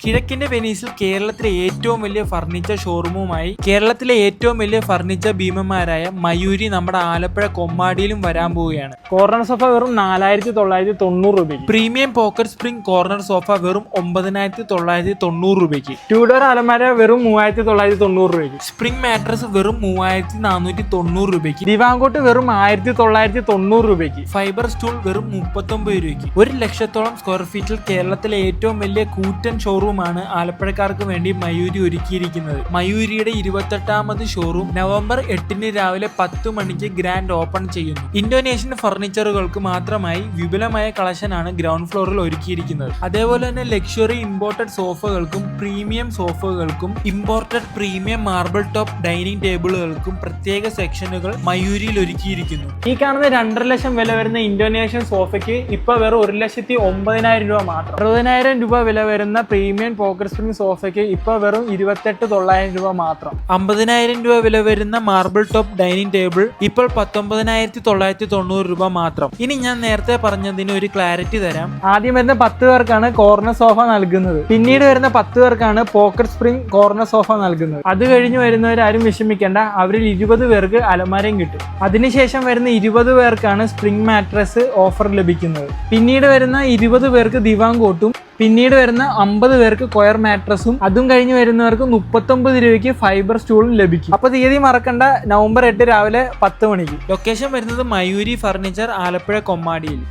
കിഴക്കിന്റെ വെനീസിൽ കേരളത്തിലെ ഏറ്റവും വലിയ ഫർണിച്ചർ ഷോറൂമുമായി കേരളത്തിലെ ഏറ്റവും വലിയ ഫർണിച്ചർ ഭീമന്മാരായ മയൂരി നമ്മുടെ ആലപ്പുഴ കൊമ്മാടിയിലും വരാൻ പോവുകയാണ്. കോർണർ സോഫ വെറും 4990 രൂപയ്ക്ക്. Premium pocket spring corner sofa വെറും 9990 രൂപയ്ക്ക്. 2 ഡോർ അലമാര വെറും 3990 രൂപയ്ക്ക്. സ്പ്രിംഗ് മാട്രസ് വെറും 3490 രൂപയ്ക്ക്. ദിവാങ്കോട്ട് വെറും 1990 രൂപയ്ക്ക്. ഫൈബർ സ്റ്റൂൾ വെറും 39 രൂപയ്ക്ക്. 1 ലക്ഷത്തോളം സ്ക്വയർ ഫീറ്റിൽ കേരളത്തിലെ ഏറ്റവും വലിയ കൂറ്റൻ ഷോറൂമാണ് ആലപ്പുഴക്കാർക്ക് വേണ്ടി മയൂരി ഒരുക്കിയിരിക്കുന്നത്. മയൂരിയുടെ 28ാമത് ഷോറൂം നവംബർ 8 രാവിലെ 10 മണിക്ക് ഗ്രാൻഡ് ഓപ്പൺ ചെയ്യുന്നു. ഇന്തോനേഷ്യൻ ഫർണിച്ചറുകൾക്ക് മാത്രമായി വിപുലമായ കളക്ഷനാണ് ഗ്രൗണ്ട് ഫ്ലോറിൽ ഒരുക്കിയിരിക്കുന്നത്. അതേപോലെ തന്നെ ലക്ഷറി ഇമ്പോർട്ടഡ് സോഫകൾക്കും പ്രീമിയം സോഫകൾക്കും imported premium marble top dining ടേബിളുകൾക്കും പ്രത്യേക സെക്ഷനുകൾ മയൂരിയിൽ ഒരുക്കിയിരിക്കുന്നു. ഈ കാണുന്ന 2.5 ലക്ഷം വില വരുന്ന ഇന്തോനേഷ്യൻ സോഫയ്ക്ക് ഇപ്പൊ വെറും 1,09,000 രൂപ മാത്രം. 60,000 രൂപ വില വരുന്ന പ്രീമിയം പോക്കറ്റ് സ്പ്രിംഗ് സോഫയ്ക്ക് ഇപ്പൊ വെറും 28,900 രൂപ മാത്രം. 50,000 രൂപ വില വരുന്ന മാർബിൾ ടോപ്പ് ഡൈനിങ് ടേബിൾ ഇപ്പോൾ 19,990 രൂപ മാത്രം. ഇനി ഞാൻ നേരത്തെ പറഞ്ഞതിന് ഒരു ക്ലാരിറ്റി തരാം. ആദ്യം വരുന്ന 10 പേർക്കാണ് കോർണർ സോഫ നൽകുന്നത്. പിന്നീട് വരുന്ന 10 പേർക്കാണ് പോക്കറ്റ് സ്പ്രിംഗ് കോർണർ സോഫ നൽകുന്നത്. അത് കഴിഞ്ഞ് വരുന്നവരാരും വിഷമിക്കേണ്ട, അവരിൽ 20 പേർക്ക് അലമാരയും കിട്ടും. അതിനുശേഷം വരുന്ന 20 പേർക്കാണ് സ്പ്രിംഗ് മാട്രസ് ഓഫർ ലഭിക്കുന്നത്. പിന്നീട് വരുന്ന 20 പേർക്ക് ദിവാങ്കോട്ടും പിന്നീട് വരുന്ന 50 പേർക്ക് കൊയർ മാട്രസും അതും കഴിഞ്ഞ് വരുന്നവർക്ക് 39 രൂപയ്ക്ക് ഫൈബർ സ്റ്റൂളും ലഭിക്കും. അപ്പൊ തീയതി മറക്കണ്ട, നവംബർ 8 രാവിലെ 10 മണിക്ക്. ലൊക്കേഷൻ വരുന്നത് മയൂരി ഫർണിച്ചർ, ആലപ്പുഴ കൊമ്മാടിയിൽ.